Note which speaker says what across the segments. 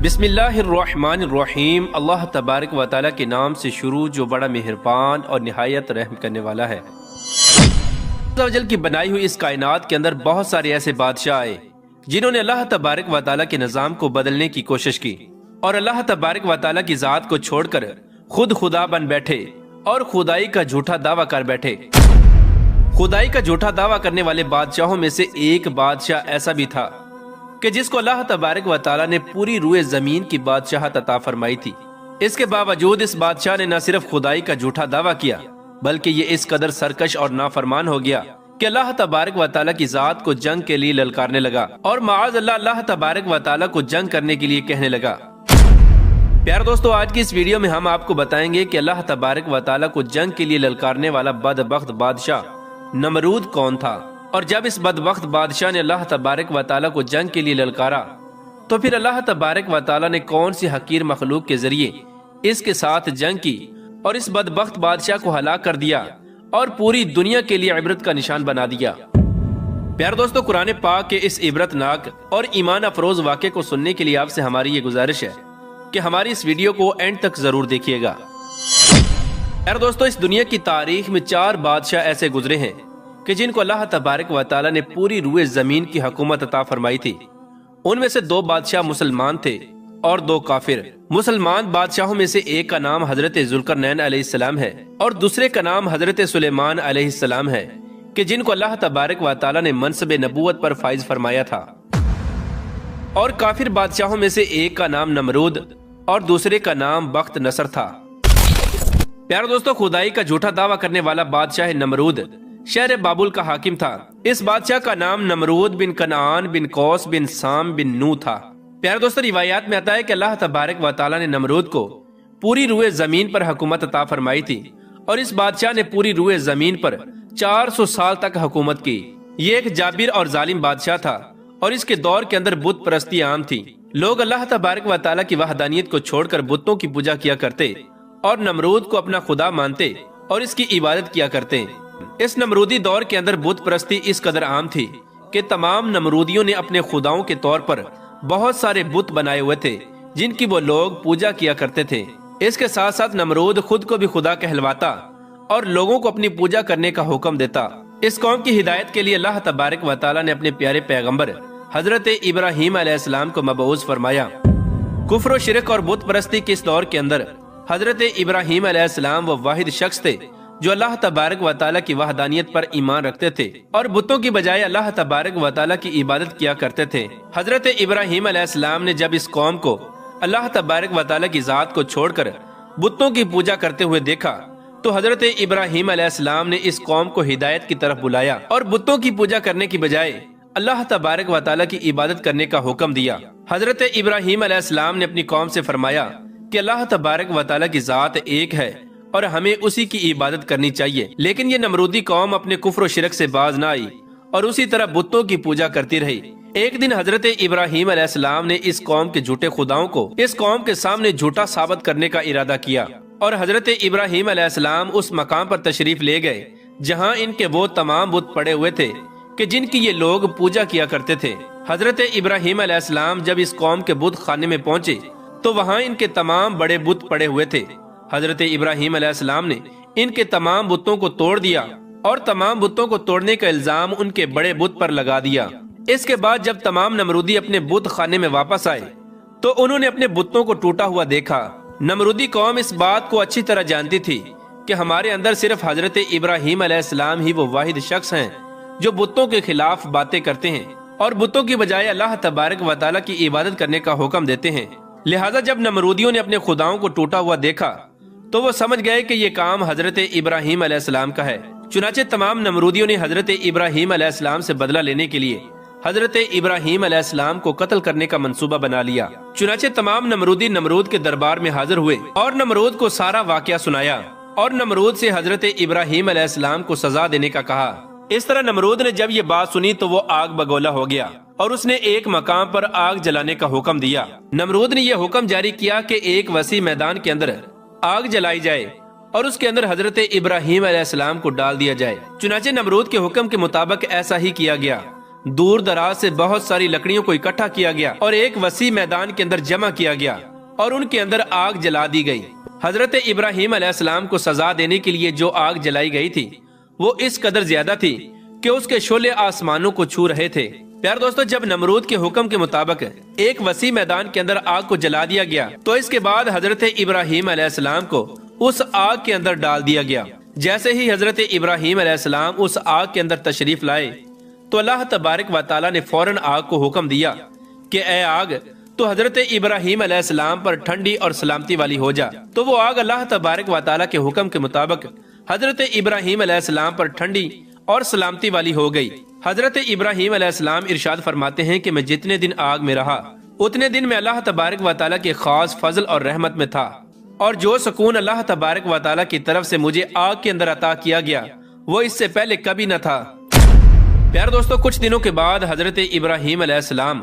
Speaker 1: بسم اللہ الرحمن الرحیم۔ اللہ تبارک و تعالیٰ کے نام سے شروع جو بڑا مہربان اور نہایت رحم کرنے والا ہے۔ اللہ عز و جل کی بنائی ہوئی اس کائنات کے اندر بہت سارے ایسے بادشاہ آئے جنہوں نے اللہ تبارک و تعالیٰ کے نظام کو بدلنے کی کوشش کی اور اللہ تبارک و تعالیٰ کی ذات کو چھوڑ کر خود خدا بن بیٹھے اور خدائی کا جھوٹا دعویٰ کر بیٹھے۔ خدائی کا جھوٹا دعویٰ کرنے والے بادشاہوں میں سے ایک بادشاہ ایسا بھی تھا کہ جس کو اللہ تبارک و تعالیٰ نے پوری روئے زمین کی بادشاہت عطا فرمائی تھی۔ اس کے باوجود اس بادشاہ نے نہ صرف خدائی کا جھوٹا دعویٰ کیا بلکہ یہ اس قدر سرکش اور نافرمان ہو گیا کہ اللہ تبارک و تعالیٰ کی ذات کو جنگ کے لیے للکارنے لگا اور معاذ اللہ تبارک و تعالیٰ کو جنگ کرنے کے لیے کہنے لگا۔ پیارے دوستو، آج کی اس ویڈیو میں ہم آپ کو بتائیں گے کہ اللہ تبارک و تعالیٰ کو جنگ کے لیے للکارنے والا بدبخت بادشاہ نمرود کون تھا، اور جب اس بدبخت بادشاہ نے اللہ تبارک و تعالیٰ کو جنگ کے لیے للکارا تو پھر اللہ تبارک و تعالیٰ نے کون سی حقیر مخلوق کے ذریعے اس کے ساتھ جنگ کی اور اس بدبخت بادشاہ کو ہلاک کر دیا اور پوری دنیا کے لیے عبرت کا نشان بنا دیا۔ پیارے دوستو، قرآن پاک کے اس عبرت ناک اور ایمان افروز واقعے کو سننے کے لیے آپ سے ہماری یہ گزارش ہے کہ ہماری اس ویڈیو کو اینڈ تک ضرور دیکھیے گا۔ پیارے دوستو، اس دنیا کی تاریخ میں 4 بادشاہ ایسے گزرے ہیں کہ جن کو اللہ تبارک و تعالیٰ نے پوری روئے زمین کی حکومت عطا فرمائی تھی۔ ان میں سے 2 بادشاہ مسلمان تھے اور 2 کافر۔ مسلمان بادشاہوں میں سے ایک کا نام حضرت ذوالقرنین علیہ السلام ہے اور دوسرے کا نام حضرت سلیمان علیہ السلام ہے کہ جن کو اللہ تبارک و تعالیٰ نے منصب نبوت پر فائز فرمایا تھا۔ اور کافر بادشاہوں میں سے ایک کا نام نمرود اور دوسرے کا نام بخت نصر تھا۔ پیارے دوستو، خدائی کا جھوٹا دعویٰ کرنے والا بادشاہ نمرود شہر بابل کا حاکم تھا۔ اس بادشاہ کا نام نمرود بن کنعان بن قوس بن سام بن نو تھا۔ پیارے دوستو، روایات میں آتا ہے کہ اللہ تبارک و تعالیٰ نے نمرود کو پوری روئے زمین پر حکومت عطا فرمائی تھی اور اس بادشاہ نے پوری روئے زمین پر 400 سال تک حکومت کی۔ یہ ایک جابر اور ظالم بادشاہ تھا اور اس کے دور کے اندر بت پرستی عام تھی۔ لوگ اللہ تبارک و تعالیٰ کی وحدانیت کو چھوڑ کر بتوں کی پوجا کیا کرتے اور نمرود کو اپنا خدا مانتے اور اس کی عبادت کیا کرتے۔ اس نمرودی دور کے اندر بت پرستی اس قدر عام تھی کہ تمام نمرودیوں نے اپنے خداؤں کے طور پر بہت سارے بت بنائے ہوئے تھے جن کی وہ لوگ پوجا کیا کرتے تھے۔ اس کے ساتھ ساتھ نمرود خود کو بھی خدا کہلواتا اور لوگوں کو اپنی پوجا کرنے کا حکم دیتا۔ اس قوم کی ہدایت کے لیے اللہ تبارک و تعالیٰ نے اپنے پیارے پیغمبر حضرت ابراہیم علیہ السلام کو مبعوث فرمایا۔ کفر و شرک اور بت پرستی کے اس دور کے اندر حضرت ابراہیم علیہ السلام وہ واحد شخص تھے جو اللہ تبارک و تعالیٰ کی وحدانیت پر ایمان رکھتے تھے اور بتوں کی بجائے اللہ تبارک و تعالیٰ کی عبادت کیا کرتے تھے۔ حضرت ابراہیم علیہ السلام نے جب اس قوم کو اللہ تبارک و تعالیٰ کی ذات کو چھوڑ کر بتوں کی پوجا کرتے ہوئے دیکھا تو حضرت ابراہیم علیہ السلام نے اس قوم کو ہدایت کی طرف بلایا اور بتوں کی پوجا کرنے کی بجائے اللہ تبارک و تعالیٰ کی عبادت کرنے کا حکم دیا۔ حضرت ابراہیم علیہ السلام نے اپنی قوم سے فرمایا کہ اللہ تبارک و تعالیٰ کی ذات ایک ہے اور ہمیں اسی کی عبادت کرنی چاہیے، لیکن یہ نمرودی قوم اپنے کفر و شرک سے باز نہ آئی اور اسی طرح بتوں کی پوجا کرتی رہی۔ ایک دن حضرت ابراہیم علیہ السلام نے اس قوم کے جھوٹے خداؤں کو اس قوم کے سامنے جھوٹا ثابت کرنے کا ارادہ کیا اور حضرت ابراہیم علیہ السلام اس مقام پر تشریف لے گئے جہاں ان کے وہ تمام بت پڑے ہوئے تھے کہ جن کی یہ لوگ پوجا کیا کرتے تھے۔ حضرت ابراہیم علیہ السلام جب اس قوم کے بت خانے میں پہنچے تو وہاں ان کے تمام بڑے بت پڑے ہوئے تھے۔ حضرت ابراہیم علیہ السلام نے ان کے تمام بتوں کو توڑ دیا اور تمام بتوں کو توڑنے کا الزام ان کے بڑے بت پر لگا دیا۔ اس کے بعد جب تمام نمرودی اپنے بت خانے میں واپس آئے تو انہوں نے اپنے بتوں کو ٹوٹا ہوا دیکھا۔ نمرودی قوم اس بات کو اچھی طرح جانتی تھی کہ ہمارے اندر صرف حضرت ابراہیم علیہ السلام ہی وہ واحد شخص ہیں جو بتوں کے خلاف باتیں کرتے ہیں اور بتوں کی بجائے اللہ تبارک و تعالیٰ کی عبادت کرنے کا حکم دیتے ہیں۔ لہٰذا جب نمرودیوں نے اپنے خداؤں کو ٹوٹا ہوا دیکھا تو وہ سمجھ گئے کہ یہ کام حضرت ابراہیم علیہ السلام کا ہے۔ چنانچہ تمام نمرودیوں نے حضرت ابراہیم علیہ السلام سے بدلہ لینے کے لیے حضرت ابراہیم علیہ السلام کو قتل کرنے کا منصوبہ بنا لیا۔ چنانچہ تمام نمرودی نمرود کے دربار میں حاضر ہوئے اور نمرود کو سارا واقعہ سنایا اور نمرود سے حضرت ابراہیم علیہ السلام کو سزا دینے کا کہا۔ اس طرح نمرود نے جب یہ بات سنی تو وہ آگ بگولا ہو گیا اور اس نے ایک مقام پر آگ جلانے کا حکم دیا۔ نمرود نے یہ حکم جاری کیا کہ ایک وسیع میدان کے اندر آگ جلائی جائے اور اس کے اندر حضرت ابراہیم علیہ السلام کو ڈال دیا جائے۔ چنانچہ نمرود کے حکم کے مطابق ایسا ہی کیا گیا۔ دور دراز سے بہت ساری لکڑیوں کو اکٹھا کیا گیا اور ایک وسیع میدان کے اندر جمع کیا گیا اور ان کے اندر آگ جلا دی گئی۔ حضرت ابراہیم علیہ السلام کو سزا دینے کے لیے جو آگ جلائی گئی تھی وہ اس قدر زیادہ تھی کہ اس کے شعلے آسمانوں کو چھو رہے تھے۔ پیار دوستو، جب نمرود کے حکم کے مطابق ایک وسیع میدان کے اندر آگ کو جلا دیا گیا تو اس کے بعد حضرت ابراہیم علیہ السلام کو اس آگ کے اندر ڈال دیا گیا۔ جیسے ہی حضرت ابراہیم علیہ السلام اس آگ کے اندر تشریف لائے تو اللہ تبارک و تعالیٰ نے فوراً آگ کو حکم دیا کہ اے آگ تو حضرت ابراہیم علیہ السلام پر ٹھنڈی اور سلامتی والی ہو جا۔ تو وہ آگ اللہ تبارک و تعالیٰ کے حکم کے مطابق حضرت ابراہیم علیہ السلام پر ٹھنڈی اور سلامتی والی ہو گئی۔ حضرت ابراہیم علیہ السلام ارشاد فرماتے ہیں کہ میں جتنے دن آگ میں رہا اتنے دن میں اللہ تبارک و تعالیٰ کے خاص فضل اور رحمت میں تھا، اور جو سکون اللہ تبارک و تعالیٰ کی طرف سے مجھے آگ کے اندر عطا کیا گیا وہ اس سے پہلے کبھی نہ تھا۔ پیار دوستو، کچھ دنوں کے بعد حضرت ابراہیم علیہ السلام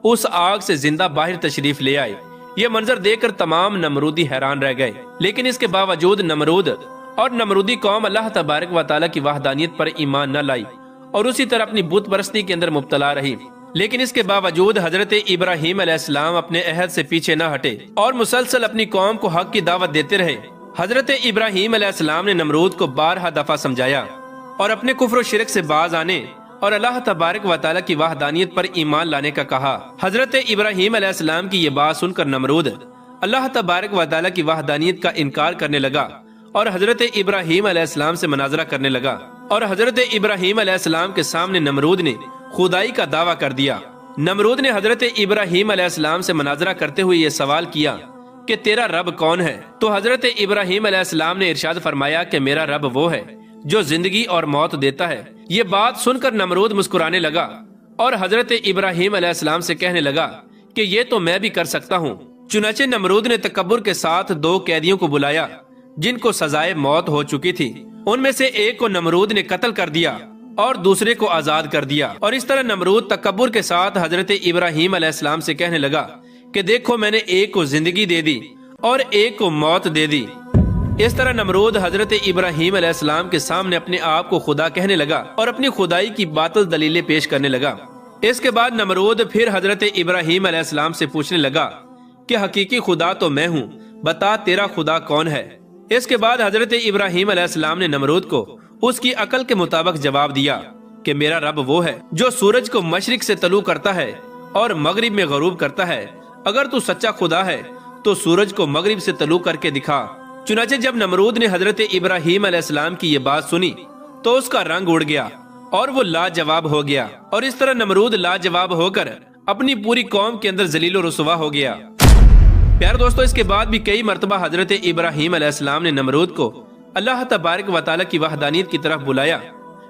Speaker 1: اس آگ سے زندہ باہر تشریف لے آئے۔ یہ منظر دیکھ کر تمام نمرودی حیران رہ گئے، لیکن اس کے باوجود نمرود اور نمرودی قوم اللہ تبارک و تعالیٰ کی وحدانیت پر ایمان نہ لائی اور اسی طرح اپنی بت پرستی کے اندر مبتلا رہی۔ لیکن اس کے باوجود حضرت ابراہیم علیہ السلام اپنے عہد سے پیچھے نہ ہٹے اور مسلسل اپنی قوم کو حق کی دعوت دیتے رہے۔ حضرت ابراہیم علیہ السلام نے نمرود کو بارہا دفعہ سمجھایا اور اپنے کفر و شرک سے باز آنے اور اللہ تبارک و تعالیٰ کی وحدانیت پر ایمان لانے کا کہا۔ حضرت ابراہیم علیہ السلام کی یہ بات سن کر نمرود اللہ تبارک و تعالیٰ کی وحدانیت کا انکار کرنے لگا اور حضرت ابراہیم علیہ السلام سے مناظرہ کرنے لگا، اور حضرت ابراہیم علیہ السلام کے سامنے نمرود نے خدائی کا دعویٰ کر دیا۔ نمرود نے حضرت ابراہیم علیہ السلام سے مناظرہ کرتے ہوئے یہ سوال کیا کہ تیرا رب کون ہے؟ تو حضرت ابراہیم علیہ السلام نے ارشاد فرمایا کہ میرا رب وہ ہے جو زندگی اور موت دیتا ہے۔ یہ بات سن کر نمرود مسکرانے لگا اور حضرت ابراہیم علیہ السلام سے کہنے لگا کہ یہ تو میں بھی کر سکتا ہوں۔ چنانچہ نمرود نے تکبر کے ساتھ 2 قیدیوں کو بلایا جن کو سزائے موت ہو چکی تھی۔ ان میں سے ایک کو نمرود نے قتل کر دیا اور دوسرے کو آزاد کر دیا، اور اس طرح نمرود تکبر کے ساتھ حضرت ابراہیم علیہ السلام سے کہنے لگا کہ دیکھو میں نے ایک کو زندگی دے دی اور ایک کو موت دے دی۔ اس طرح نمرود حضرت ابراہیم علیہ السلام کے سامنے اپنے آپ کو خدا کہنے لگا اور اپنی خدائی کی باطل دلیلیں پیش کرنے لگا۔ اس کے بعد نمرود پھر حضرت ابراہیم علیہ السلام سے پوچھنے لگا کہ حقیقی خدا تو میں ہوں، بتا تیرا خدا کون ہے؟ اس کے بعد حضرت ابراہیم علیہ السلام نے نمرود کو اس کی عقل کے مطابق جواب دیا کہ میرا رب وہ ہے جو سورج کو مشرق سے طلوع کرتا ہے اور مغرب میں غروب کرتا ہے۔ اگر تو سچا خدا ہے تو سورج کو مغرب سے طلوع کر کے دکھا۔ چنانچہ جب نمرود نے حضرت ابراہیم علیہ السلام کی یہ بات سنی تو اس کا رنگ اڑ گیا اور وہ لاجواب ہو گیا، اور اس طرح نمرود لاجواب ہو کر اپنی پوری قوم کے اندر ذلیل و رسوا ہو گیا۔ پیار دوستو، اس کے بعد بھی کئی مرتبہ حضرت ابراہیم علیہ السلام نے نمرود کو اللہ تبارک و تعالیٰ کی وحدانیت کی طرف بلایا،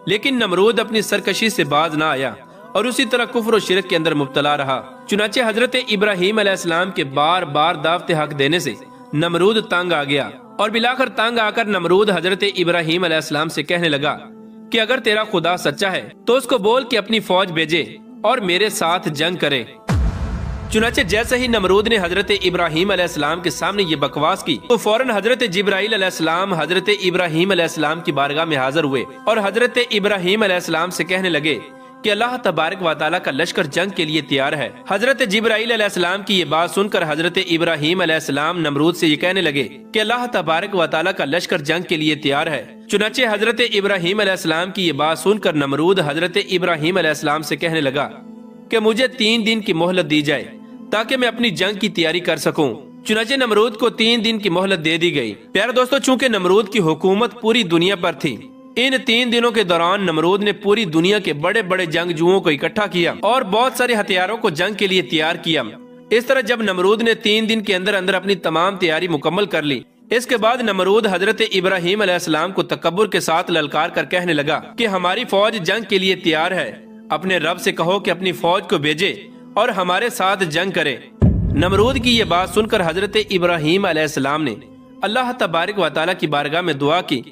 Speaker 1: لیکن نمرود اپنی سرکشی سے باز نہ آیا اور اسی طرح کفر و شرک کے اندر مبتلا رہا۔ چنانچہ حضرت ابراہیم علیہ السلام کے بار بار دعوت حق دینے سے نمرود تنگ آ گیا، اور بلاخر تنگ آ کر نمرود حضرت ابراہیم علیہ السلام سے کہنے لگا کہ اگر تیرا خدا سچا ہے تو اس کو بول کہ اپنی فوج بھیجے اور میرے ساتھ جنگ کرے۔ چنانچہ جیسے ہی نمرود نے حضرت ابراہیم علیہ السلام کے سامنے یہ بکواس کی تو فوراً حضرت جبرائیل علیہ السلام حضرت ابراہیم علیہ السلام کی بارگاہ میں حاضر ہوئے اور حضرت ابراہیم علیہ السلام سے کہنے لگے کہ اللہ تبارک و تعالیٰ کا لشکر جنگ کے لیے تیار ہے۔ حضرت جبرائیل علیہ السلام کی یہ بات سن کر حضرت ابراہیم علیہ السلام نمرود سے یہ کہنے لگے کہ اللہ تبارک و تعالیٰ کا لشکر جنگ کے لیے تیار ہے۔ چنانچہ حضرت ابراہیم علیہ السلام کی یہ بات سن کر نمرود حضرت ابراہیم علیہ السلام سے کہنے لگا کہ مجھے 3 دن کی مہلت دی جائے تاکہ میں اپنی جنگ کی تیاری کر سکوں۔ چنانچہ نمرود کو 3 دن کی مہلت دے دی گئی۔ پیارے دوستو، چونکہ نمرود کی حکومت پوری دنیا پر تھی، ان 3 دنوں کے دوران نمرود نے پوری دنیا کے بڑے بڑے جنگجوؤں کو اکٹھا کیا اور بہت سارے ہتھیاروں کو جنگ کے لیے تیار کیا۔ اس طرح جب نمرود نے 3 دن کے اندر اندر اپنی تمام تیاری مکمل کر لی، اس کے بعد نمرود حضرت ابراہیم علیہ السلام کو تکبر کے ساتھ للکار کر کہنے لگا کہ ہماری فوج جنگ کے لیے تیار ہے، اپنے رب سے کہو کہ اپنی فوج کو بھیجے اور ہمارے ساتھ جنگ کرے۔ نمرود کی یہ بات سن کر حضرت ابراہیم علیہ السلام نے اللہ تبارک و تعالیٰ کی بارگاہ میں دعا کی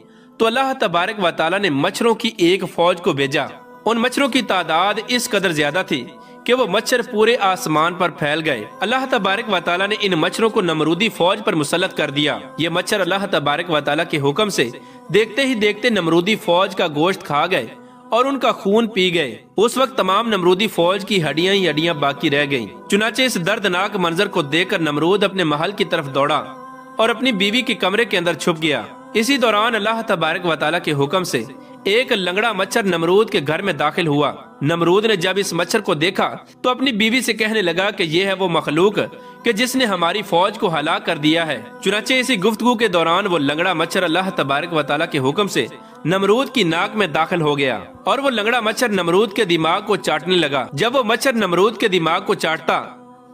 Speaker 1: تو اللہ تبارک و تعالیٰ نے مچھروں کی ایک فوج کو بھیجا۔ ان مچھروں کی تعداد اس قدر زیادہ تھی کہ وہ مچھر پورے آسمان پر پھیل گئے۔ اللہ تبارک و تعالیٰ نے ان مچھروں کو نمرودی فوج پر مسلط کر دیا۔ یہ مچھر اللہ تبارک و تعالیٰ کے حکم سے دیکھتے ہی دیکھتے نمرودی فوج کا گوشت کھا گئے اور ان کا خون پی گئے۔ اس وقت تمام نمرودی فوج کی ہڈیاں ہی ہڈیاں باقی رہ گئیں۔ چنانچہ اس دردناک منظر کو دیکھ کر نمرود اپنے محل کی طرف دوڑا اور اپنی بیوی کے کمرے کے اندر چھپ گیا۔ اسی دوران اللہ تبارک و تعالیٰ کے حکم سے ایک لنگڑا مچھر نمرود کے گھر میں داخل ہوا۔ نمرود نے جب اس مچھر کو دیکھا تو اپنی بیوی سے کہنے لگا کہ یہ ہے وہ مخلوق کہ جس نے ہماری فوج کو ہلاک کر دیا ہے۔ چنانچہ اسی گفتگو کے دوران وہ لنگڑا مچھر اللہ تبارک و تعالیٰ کے حکم سے نمرود کی ناک میں داخل ہو گیا اور وہ لنگڑا مچھر نمرود کے دماغ کو چاٹنے لگا۔ جب وہ مچھر نمرود کے دماغ کو چاٹتا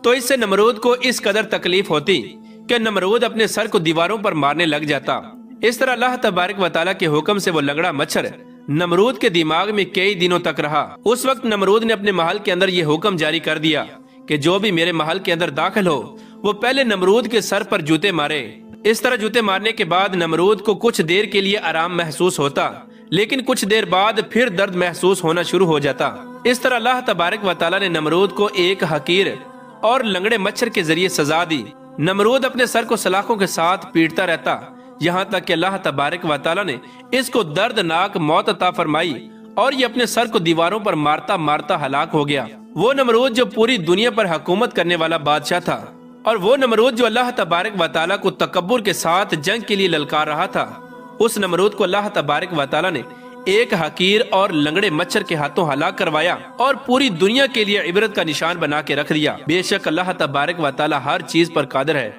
Speaker 1: تو اس سے نمرود کو اس قدر تکلیف ہوتی کہ نمرود اپنے سر کو دیواروں پر مارنے لگ جاتا۔ اس طرح اللہ تبارک و تعالیٰ کے حکم سے وہ لنگڑا مچھر نمرود کے دماغ میں کئی دنوں تک رہا۔ اس وقت نمرود نے اپنے محل کے اندر یہ حکم جاری کر دیا کہ جو بھی میرے محل کے اندر داخل ہو وہ پہلے نمرود کے سر پر جوتے مارے۔ اس طرح جوتے مارنے کے بعد نمرود کو کچھ دیر کے لیے آرام محسوس ہوتا، لیکن کچھ دیر بعد پھر درد محسوس ہونا شروع ہو جاتا۔ اس طرح اللہ تبارک و تعالیٰ نے نمرود کو ایک حقیر اور لنگڑے مچھر کے ذریعے سزا دی۔ نمرود اپنے سر کو سلاخوں کے ساتھ پیٹتا رہتا یہاں تک کہ اللہ تبارک و تعالیٰ نے اس کو دردناک موت عطا فرمائی اور یہ اپنے سر کو دیواروں پر مارتا مارتا ہلاک ہو گیا۔ وہ نمرود جو پوری دنیا پر حکومت کرنے والا بادشاہ تھا، اور وہ نمرود جو اللہ تبارک و تعالیٰ کو تکبر کے ساتھ جنگ کے لیے للکار رہا تھا، اس نمرود کو اللہ تبارک و تعالیٰ نے ایک حقیر اور لنگڑے مچھر کے ہاتھوں ہلاک کروایا اور پوری دنیا کے لیے عبرت کا نشان بنا کے رکھ دیا۔ بے شک اللہ تبارک و تعالیٰ ہر چیز پر قادر ہے۔